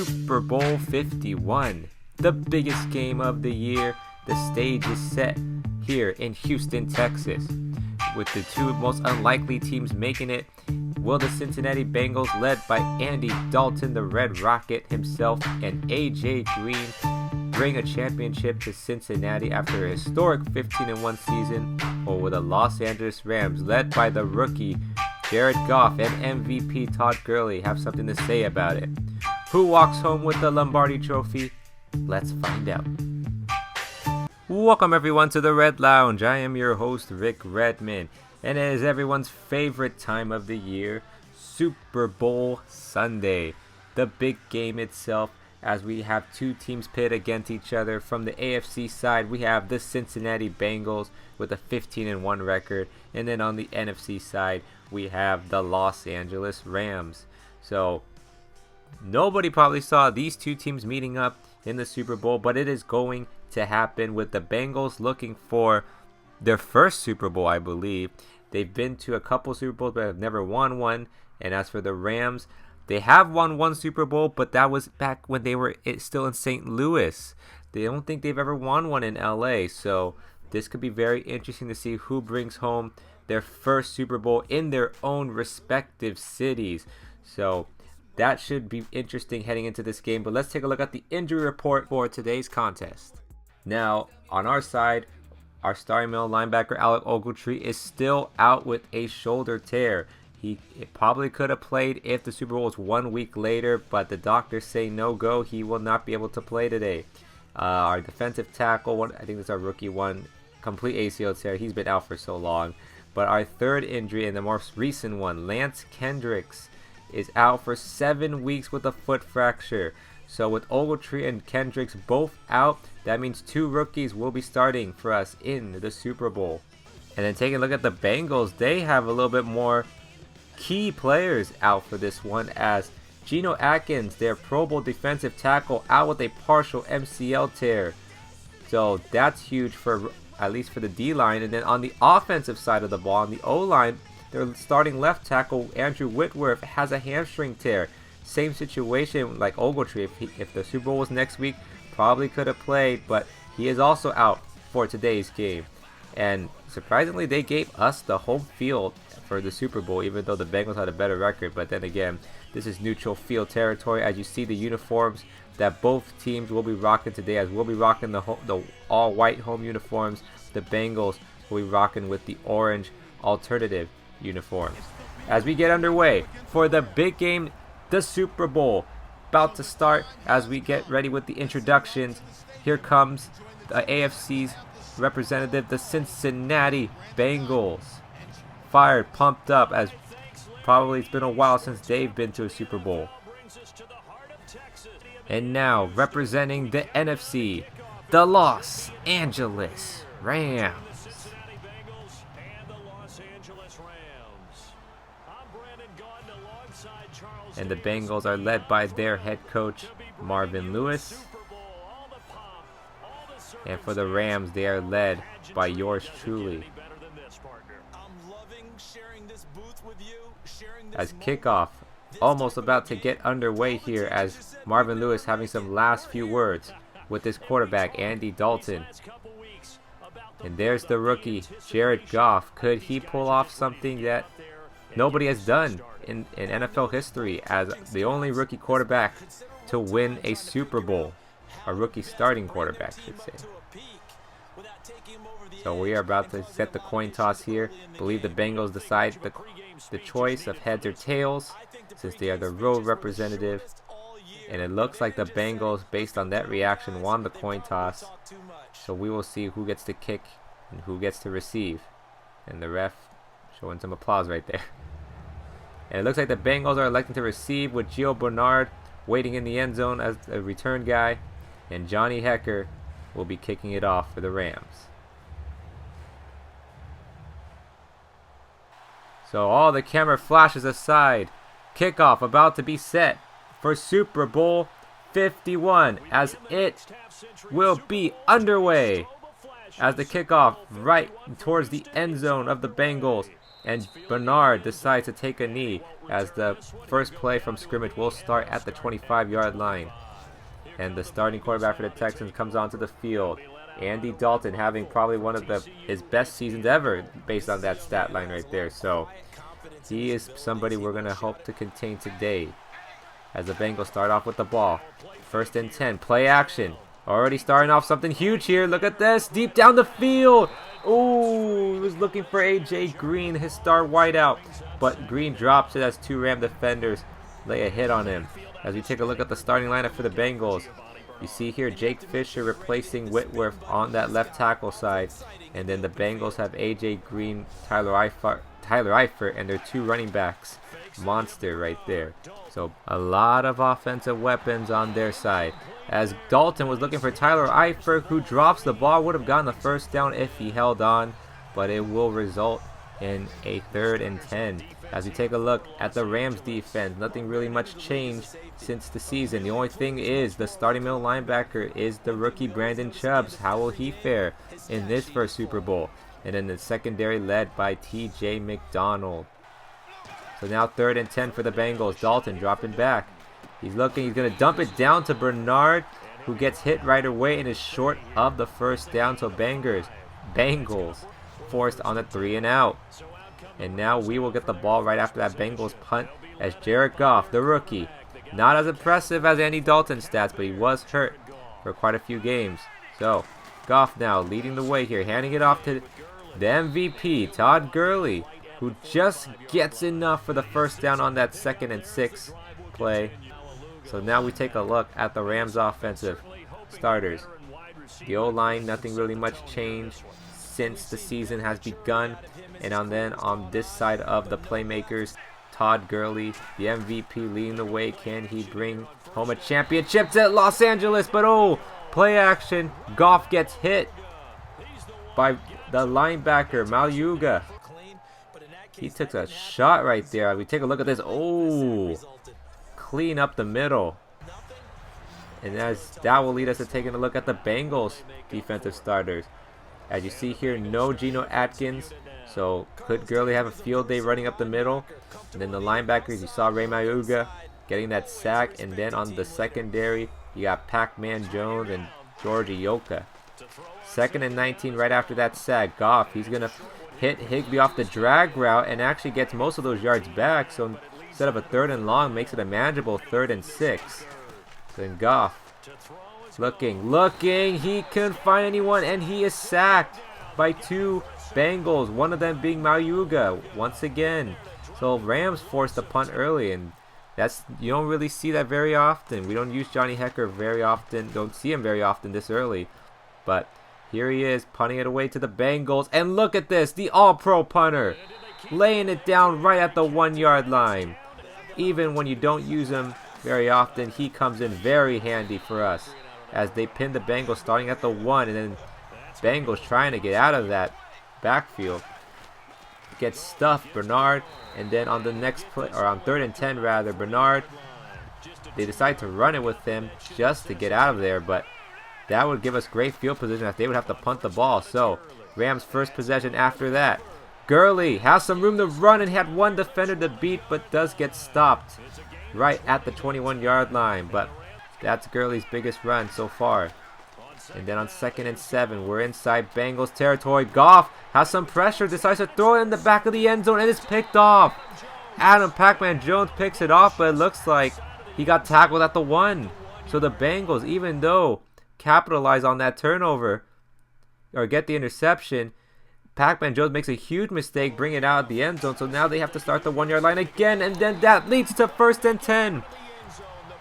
Super Bowl 51, the biggest game of the year. The stage is set here in Houston, Texas, with the two most unlikely teams making it. Will the Cincinnati Bengals, led by Andy Dalton, the Red Rocket himself, and AJ Green, bring a championship to Cincinnati after a historic 15-1 season? Or will the Los Angeles Rams, led by the rookie Jared Goff and MVP Todd Gurley, have something to say about it? Who walks home with the Lombardi Trophy? Let's find out. Welcome everyone to the Red Lounge. I am your host Rick Redmond, and it is everyone's favorite time of the year, Super Bowl Sunday, the big game itself, as we have two teams pit against each other. From the AFC side, we have the Cincinnati Bengals with a 15-1 record, and then on the NFC side, we have the Los Angeles Rams. So nobody probably saw these two teams meeting up in the Super Bowl, but it is going to happen, with the Bengals looking for their first Super Bowl, I believe. They've been to a couple Super Bowls but have never won one. And as for the Rams, they have won one Super Bowl, but that was back when they were still in St. Louis. They don't think they've ever won one in LA. So this could be very interesting to see who brings home their first Super Bowl in their own respective cities. So that should be interesting heading into this game. But let's take a look at the injury report for today's contest. Now, on our side, our starting middle linebacker Alec Ogletree is still out with a shoulder tear. He probably could have played if the Super Bowl was 1 week later, but the doctors say no go. He will not be able to play today. Our defensive tackle, I think this is our rookie one, complete ACL tear. He's been out for so long. But our third injury, and the most recent one, Lance Kendricks, is out for 7 weeks with a foot fracture. So with Ogletree and Kendricks both out, that means two rookies will be starting for us in the Super Bowl. And then taking a look at the Bengals, they have a little bit more key players out for this one, as Geno Atkins, their Pro Bowl defensive tackle, out with a partial MCL tear. So that's huge for at least for the D-line. And then on the offensive side of the ball, on the O-line, their starting left tackle Andrew Whitworth has a hamstring tear. Same situation like Ogletree. If the Super Bowl was next week, probably could have played, but he is also out for today's game. And surprisingly, they gave us the home field for the Super Bowl, even though the Bengals had a better record. But then again, this is neutral field territory, as you see the uniforms that both teams will be rocking today, as we'll be rocking the all-white home uniforms. The Bengals will be rocking with the orange alternative uniforms. As we get underway for the big game, the Super Bowl, about to start. As we get ready with the introductions, here comes the AFC's representative, the Cincinnati Bengals. Fired, pumped up, as probably it's been a while since they've been to a Super Bowl. And now, representing the NFC, the Los Angeles Rams. And the Bengals are led by their head coach, Marvin Lewis. And for the Rams, they are led by yours truly. As kickoff almost about to get underway here, as Marvin Lewis having some last few words with his quarterback, Andy Dalton. And there's the rookie, Jared Goff. Could he pull off something that nobody has done in NFL history, as the only rookie quarterback to win a Super Bowl? A rookie starting quarterback, I should say. So we are about to set the coin toss here. I believe the Bengals decide the choice of heads or tails, since they are the road representative. And it looks like the Bengals, based on that reaction, won the coin toss. So we will see who gets to kick and who gets to receive. And the ref showing some applause right there. And it looks like the Bengals are electing to receive, with Gio Bernard waiting in the end zone as a return guy. And Johnny Hecker will be kicking it off for the Rams. So all the camera flashes aside. Kickoff about to be set for Super Bowl 51, as it will be underway. As the kickoff right towards the end zone of the Bengals. And Bernard decides to take a knee as the first play from scrimmage will start at the 25-yard line. And the starting quarterback for the Texans comes onto the field. Andy Dalton having probably one of his best seasons ever based on that stat line right there. So he is somebody we're going to hope to contain today. As the Bengals start off with the ball. 1st and 10. Play action. Already starting off something huge here. Look at this. Deep down the field. Ooh, he was looking for A.J. Green, his star wideout. But Green drops it as 2 Ram defenders lay a hit on him. As we take a look at the starting lineup for the Bengals. You see here Jake Fisher replacing Whitworth on that left tackle side. And then the Bengals have A.J. Green, Tyler Eifert, and their 2 running backs. Monster right there. So a lot of offensive weapons on their side. As Dalton was looking for Tyler Eifert, who drops the ball, would have gotten the first down if he held on, but it will result in a 3rd and 10. As we take a look at the Rams defense, nothing really much changed since the season. The only thing is the starting middle linebacker is the rookie Brandon Chubbs. How will he fare in this first Super Bowl? And then the secondary led by T.J. McDonald. So now 3rd and 10 for the Bengals. Dalton dropping back. He's looking, he's going to dump it down to Bernard, who gets hit right away and is short of the first down. So Bengals forced on a 3 and out. And now we will get the ball right after that Bengals punt as Jared Goff, the rookie. Not as impressive as Andy Dalton's stats, but he was hurt for quite a few games. So Goff now leading the way here, handing it off to the MVP, Todd Gurley, who just gets enough for the first down on that 2nd and 6 play. So now we take a look at the Rams offensive starters. The O-line, nothing really much changed since the season has begun. And on this side of the playmakers, Todd Gurley, the MVP, leading the way. Can he bring home a championship to Los Angeles? But oh, play action. Goff gets hit by the linebacker, Maluga. He took a shot right there. We take a look at this. Oh, clean up the middle. And that will lead us to taking a look at the Bengals defensive starters. As you see here, no Geno Atkins. So could Gurley have a field day running up the middle? And then the linebackers, you saw Ray Maluga getting that sack. And then on the secondary, you got Pac-Man Jones and George Iyoka. 2nd and 19 right after that sack. Goff, he's going to hit Higbee off the drag route and actually gets most of those yards back. So instead of a 3rd and long, makes it a manageable 3rd and 6. Then Goff looking, he couldn't find anyone, and he is sacked by 2 Bengals, one of them being Maluga once again. So Rams forced a punt early, and you don't really see that very often. We don't use Johnny Hecker very often, don't see him very often this early. But here he is, punting it away to the Bengals, and look at this, the all-pro punter, laying it down right at the 1-yard line. Even when you don't use him very often, he comes in very handy for us as they pin the Bengals starting at the 1, and then Bengals trying to get out of that backfield. Gets stuffed, Bernard, and then on the next play, or on 3rd and 10 rather, Bernard, they decide to run it with him just to get out of there, but that would give us great field position as they would have to punt the ball. So Rams first possession after that. Gurley has some room to run and had one defender to beat, but does get stopped right at the 21-yard line. But that's Gurley's biggest run so far. And then on 2nd and 7, we're inside Bengals territory. Goff has some pressure, decides to throw it in the back of the end zone, and it's picked off. Adam Pac-Man Jones picks it off, but it looks like he got tackled at the 1. So the Bengals, even though capitalize on that turnover or get the interception, Pac-Man Jones makes a huge mistake, bring it out at the end zone. So now they have to start the 1-yard line again, and then that leads to 1st and 10.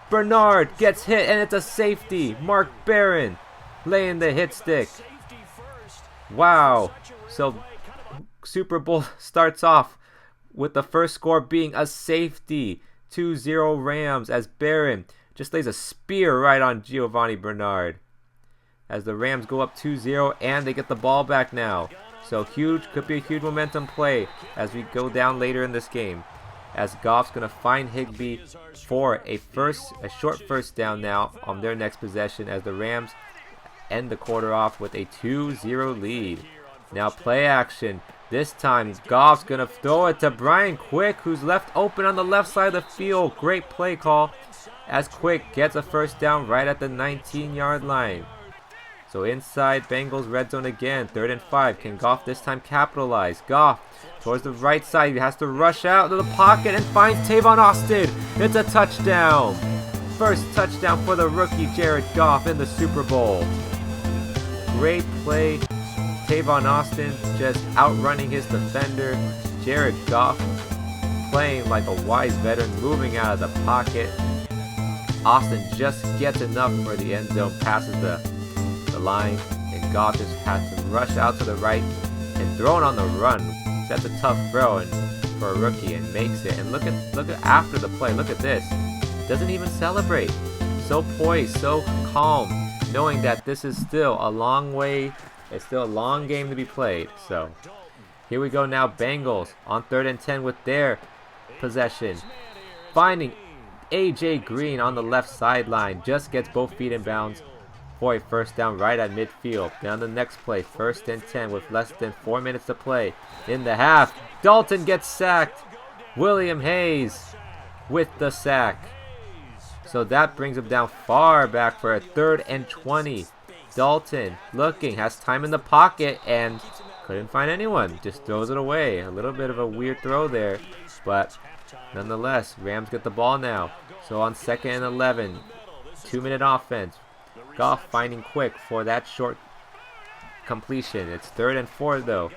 Bernard gets hit, and it's a safety. Mark Barron laying the hit stick. Wow. So Super Bowl starts off with the first score being a safety. 2-0 Rams as Barron just lays a spear right on Giovanni Bernard. As the Rams go up 2-0 and they get the ball back now. So could be a huge momentum play as we go down later in this game. As Goff's going to find Higbee for a short first down now on their next possession as the Rams end the quarter off with a 2-0 lead. Now play action. This time, Goff's going to throw it to Brian Quick, who's left open on the left side of the field. Great play call as Quick gets a first down right at the 19-yard line. So inside Bengals red zone again, 3rd and 5. Can Goff this time capitalize? Goff towards the right side. He has to rush out to the pocket and finds Tavon Austin. It's a touchdown. First touchdown for the rookie Jared Goff in the Super Bowl. Great play. Tavon Austin just outrunning his defender. Jared Goff playing like a wise veteran, moving out of the pocket. Austin just gets enough for the end zone, passes the line, and Gato just has to rush out to the right and throw it on the run. That's a tough throw and for a rookie, and makes it. And look at after the play. Look at this. Doesn't even celebrate. So poised, so calm, knowing that this is still a long way. It's still a long game to be played. So here we go now. Bengals on 3rd and 10 with their possession, finding AJ Green on the left sideline. Just gets both feet in bounds for a first down right at midfield. Down the next play, 1st and 10 with less than 4 minutes to play in the half. Dalton gets sacked. William Hayes with the sack. So that brings him down far back for a 3rd and 20. Dalton looking, has time in the pocket and couldn't find anyone. Just throws it away. A little bit of a weird throw there, but nonetheless, Rams get the ball now. So on 2nd and 11, 2-minute offense. Goff finding Quick for that short completion. It's 3rd and 4 though.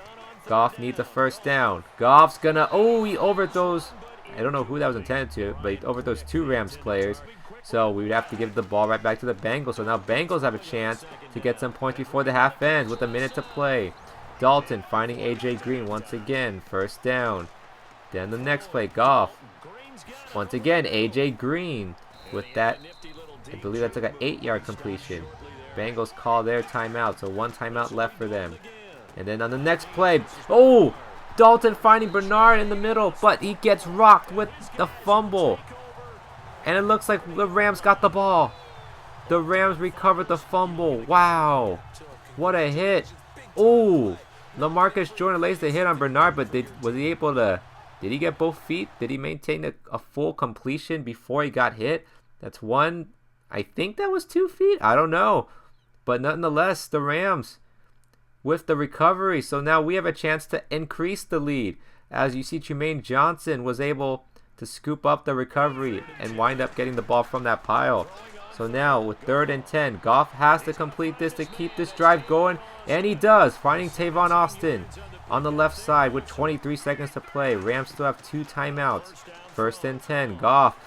Goff needs a first down. Goff's gonna, he overthrows. I don't know who that was intended to, but he overthrows 2 Rams players. So we would have to give the ball right back to the Bengals. So now Bengals have a chance to get some points before the half ends with a minute to play. Dalton finding AJ Green once again. First down. Then the next play, Goff. Once again, AJ Green with that. I believe that's like an 8-yard completion. Bengals call their timeout, so 1 timeout left for them. And then on the next play, Dalton finding Bernard in the middle, but he gets rocked with the fumble. And it looks like the Rams got the ball. The Rams recovered the fumble. Wow. What a hit. LaMarcus Jordan lays the hit on Bernard, but was he able to, did he get both feet? Did he maintain a full completion before he got hit? That's 1. I think that was 2 feet. I don't know. But nonetheless, the Rams with the recovery. So now we have a chance to increase the lead. As you see, Tremaine Johnson was able to scoop up the recovery and wind up getting the ball from that pile. So now with 3rd and 10, Goff has to complete this to keep this drive going. And he does, finding Tavon Austin on the left side with 23 seconds to play. Rams still have 2 timeouts. 1st and 10, Goff,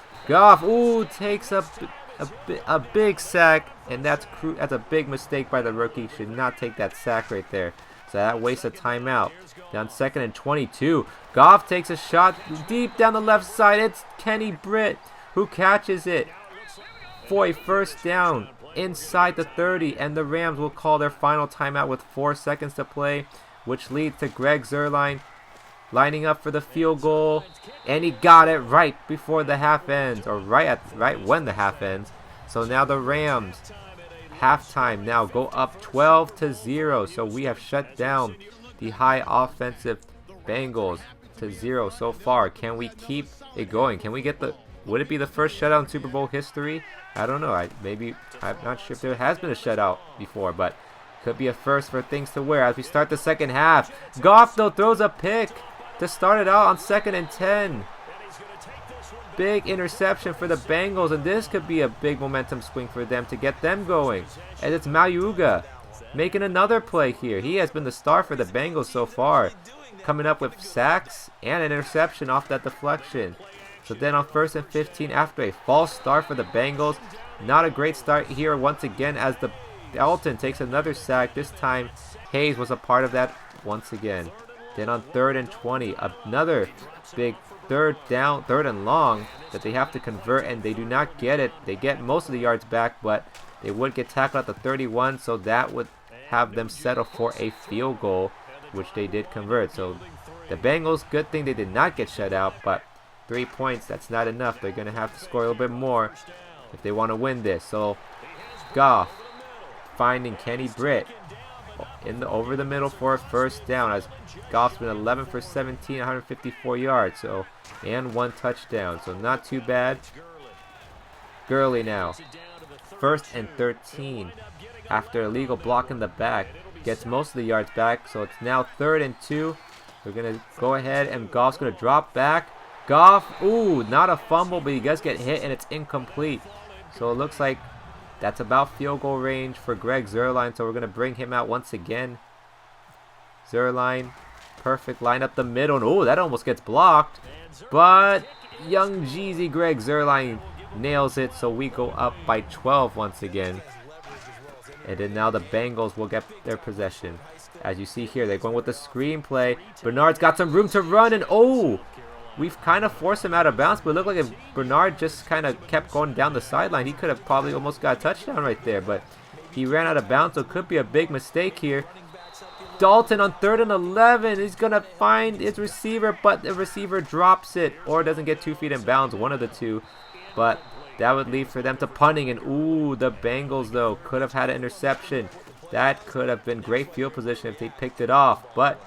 takes a big sack, and that's a big mistake by the rookie. Should not take that sack right there. So that wastes a timeout. Down 2nd and 22. Goff takes a shot deep down the left side. It's Kenny Britt who catches it for a first down inside the 30, and the Rams will call their final timeout with 4 seconds to play, which leads to Greg Zuerlein lining up for the field goal, and he got it right before the half ends, or right when the half ends. So now the Rams, halftime now, go up 12-0. So we have shut down the high offensive Bengals to 0 so far. Can we keep it going? Can we get would it be the first shutout in Super Bowl history? I don't know. I'm not sure if there has been a shutout before, but could be a first for things to wear as we start the second half. Goff though throws a pick to start it out on 2nd and 10. Big interception for the Bengals, and this could be a big momentum swing for them to get them going. And it's Mauiuga making another play here. He has been the star for the Bengals so far, coming up with sacks and an interception off that deflection. So then on 1st and 15, after a false start for the Bengals, not a great start here once again as the Dalton takes another sack. This time Hayes was a part of that once again. Then on 3rd and 20, another big third and long that they have to convert, and they do not get it. They get most of the yards back, but they would get tackled at the 31, so that would have them settle for a field goal, which they did convert. So the Bengals, good thing they did not get shut out, but 3 points, that's not enough. They're going to have to score a little bit more if they want to win this. So Goff finding Kenny Britt. over the middle for a first down, as Goff's been 11 for 17, 154 yards, so, and 1 touchdown, so not too bad. Gurley now, 1st and 13, after a illegal block in the back, gets most of the yards back, so it's now 3rd and 2. We're gonna go ahead, and Goff's gonna drop back. Goff, ooh, not a fumble, but he does get hit, and it's incomplete. So it looks like that's about field goal range for Greg Zuerlein, so we're going to bring him out once again. Zuerlein, perfect line up the middle, and oh, that almost gets blocked. But young Jeezy Greg Zuerlein nails it, so we go up by 12 once again. And then now the Bengals will get their possession. As you see here, they're going with the screen play. Bernard's got some room to run, and oh! We've kind of forced him out of bounds, but it looked like if Bernard just kind of kept going down the sideline, he could have probably almost got a touchdown right there, but he ran out of bounds, so it could be a big mistake here. Dalton on 3rd and 11. He's going to find his receiver, but the receiver drops it or doesn't get 2 feet in bounds, one of the two. But that would leave for them to punting, and ooh, the Bengals, though, could have had an interception. That could have been great field position if they picked it off, but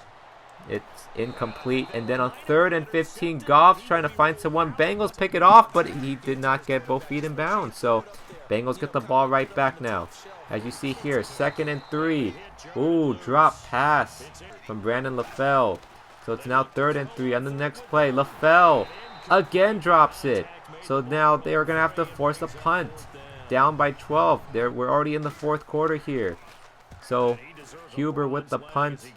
it's incomplete. And then on 3rd and 15, Goff's trying to find someone. Bengals pick it off, but he did not get both feet in bounds. So Bengals get the ball right back now. As you see here, 2nd and 3. Ooh, drop pass from Brandon LaFell. So it's now 3rd and 3. On the next play, LaFell again drops it. So now they are going to have to force a punt. Down by 12. We're already in the 4th quarter here. So Huber with the punt.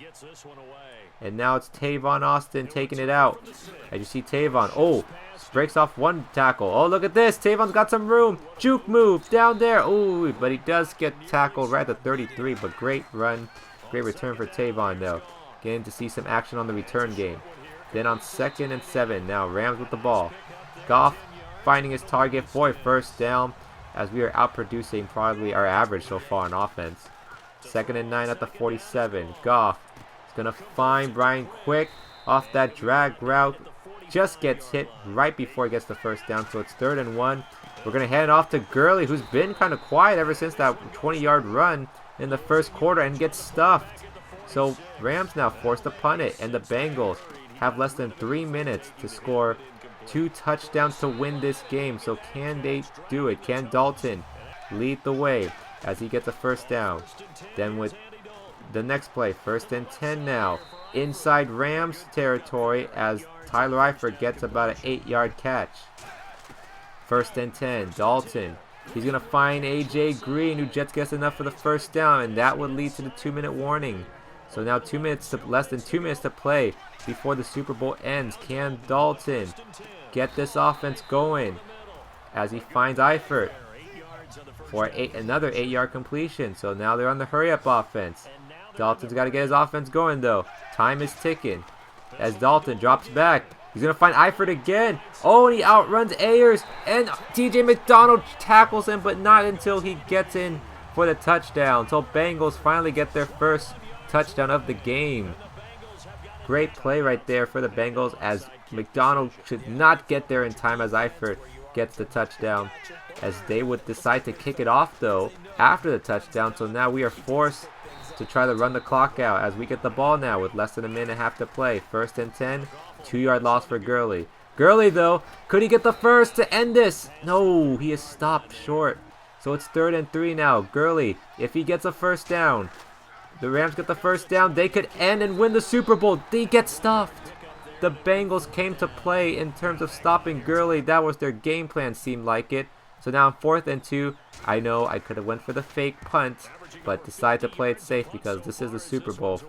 And now it's Tavon Austin taking it out. As you see Tavon, oh, breaks off 1 tackle. Oh, look at this. Tavon's got some room. Juke move down there. Oh, but he does get tackled right at 33. But great run. Great return for Tavon, though. Getting to see some action on the return game. Then on 2nd and 7. Now Rams with the ball. Goff finding his target for a first down, as we are outproducing probably our average so far on offense. 2nd and 9 at the 47. Goff is going to find Brian Quick off that drag route. Just gets hit right before he gets the first down, so it's 3rd and 1. We're going to hand it off to Gurley, who's been kind of quiet ever since that 20-yard run in the 1st quarter, and gets stuffed. So Rams now forced to punt it, and the Bengals have less than 3 minutes to score 2 touchdowns to win this game. So can they do it? Can Dalton lead the way as he gets a first down? Then with the next play, 1st and 10 now. Inside Rams territory as Tyler Eifert gets about an 8-yard catch. 1st and 10, Dalton. He's going to find A.J. Green, who just gets enough for the first down, and that would lead to the 2-minute warning. So now less than 2 minutes to play before the Super Bowl ends. Can Dalton get this offense going as he finds Eifert for another 8-yard completion? So now they're on the hurry-up offense. Dalton's got to get his offense going, though. Time is ticking as Dalton drops back. He's going to find Eifert again. Oh, and he outruns Ayers. And TJ McDonald tackles him, but not until he gets in for the touchdown. So Bengals finally get their first touchdown of the game. Great play right there for the Bengals, as McDonald should not get there in time as Eifert gets the touchdown. As they would decide to kick it off, though, after the touchdown. So now we are forced to try to run the clock out as we get the ball now with less than a minute and a half to play. 1st and 10, 2-yard loss for Gurley. Gurley, though, could he get the first to end this? No, he is stopped short. So it's 3rd and 3 now. Gurley, if he gets a first down, the Rams get the first down, they could end and win the Super Bowl. They get stuffed. The Bengals came to play in terms of stopping Gurley. That was their game plan, seemed like it. So now on 4th and 2, I know I could have went for the fake punt, but decided to play it safe because this is the Super Bowl.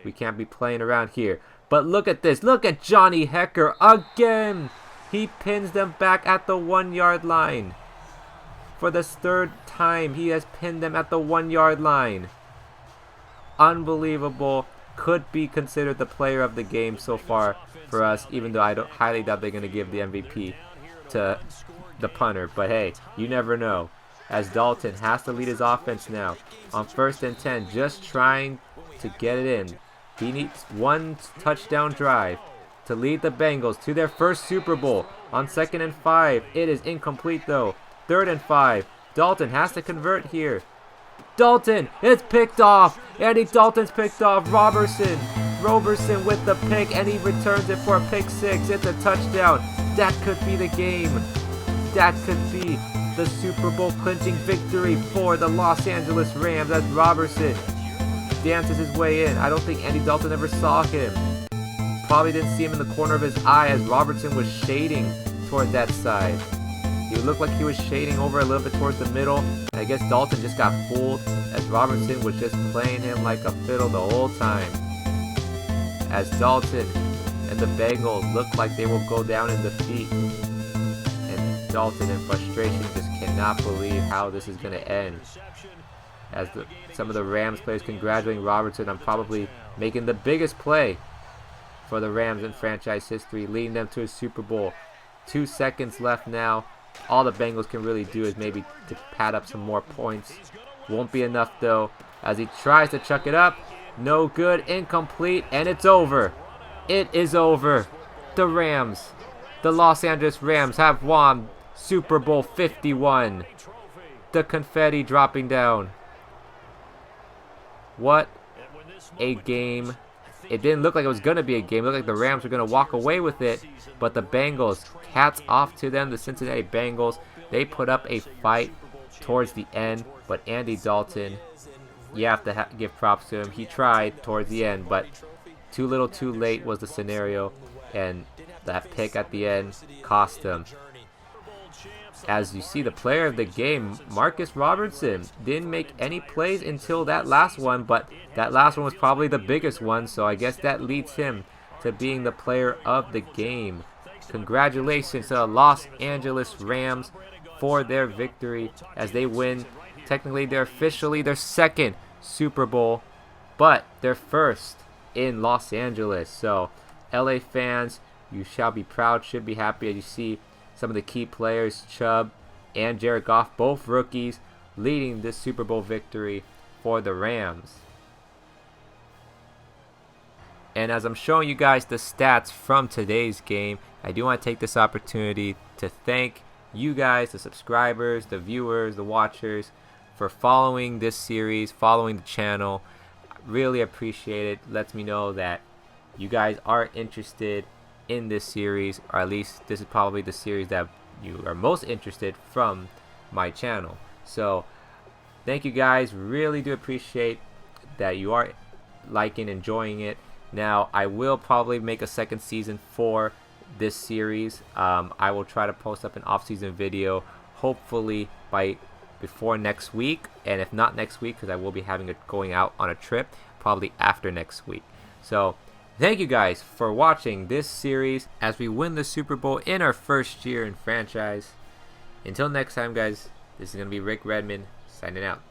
We can't be playing around here. But look at this. Look at Johnny Hecker again. He pins them back at the 1-yard line. For the 3rd time, he has pinned them at the 1-yard line. Unbelievable. Could be considered the player of the game so far for us, even though I highly doubt they're going to give the MVP to the punter. But hey, you never know. As Dalton has to lead his offense now on 1st and 10, just trying to get it in. He needs 1 touchdown drive to lead the Bengals to their first Super Bowl. On 2nd and 5, it is incomplete though. 3rd and 5, Dalton has to convert here. Dalton, it's picked off. Andy Dalton's picked off. Robertson with the pick, and he returns it for a pick six. It's a touchdown. That could be the game. That could be the Super Bowl clinching victory for the Los Angeles Rams as Robertson dances his way in. I don't think Andy Dalton ever saw him. Probably didn't see him in the corner of his eye as Robertson was shading toward that side. He looked like he was shading over a little bit towards the middle, and I guess Dalton just got fooled as Robertson was just playing him like a fiddle the whole time. As Dalton and the Bengals looked like they will go down in defeat. And Dalton in frustration just cannot believe how this is going to end. As some of the Rams players congratulating Robertson on probably making the biggest play for the Rams in franchise history, leading them to a Super Bowl. 2 seconds left now. All the Bengals can really do is maybe to pad up some more points. Won't be enough though, as he tries to chuck it up. No good, incomplete, and it's over. It is over. The Rams, the Los Angeles Rams, have won Super Bowl 51. The confetti dropping down. What a game. It didn't look like it was going to be a game. It looked like the Rams were going to walk away with it. But the Bengals, hats off to them, the Cincinnati Bengals. They put up a fight towards the end. But Andy Dalton, you have to give props to him. He tried towards the end, but too little too late was the scenario. And that pick at the end cost him. As you see, the player of the game, Marcus Robertson, didn't make any plays until that last one, but that last one was probably the biggest one, so I guess that leads him to being the player of the game. Congratulations to the Los Angeles Rams for their victory as they win. Technically, they're officially their second Super Bowl, but their first in Los Angeles. So, LA fans, you shall be proud, should be happy as you see some of the key players, Chubb and Jared Goff, both rookies, leading this Super Bowl victory for the Rams. And as I'm showing you guys the stats from today's game, I do want to take this opportunity to thank you guys, the subscribers, the viewers, the watchers, for following this series, following the channel. Really appreciate it. Lets me know that you guys are interested in this series, or at least this is probably the series that you are most interested from my channel. So thank you guys, really do appreciate that you are liking, enjoying it. Now I will probably make a second season for this series. I will try to post up an off-season video hopefully before next week, and if not next week, because I will be having it going out on a trip, probably after next week. So thank you guys for watching this series as we win the Super Bowl in our first year in franchise. Until next time, guys, this is going to be Rick Redmond signing out.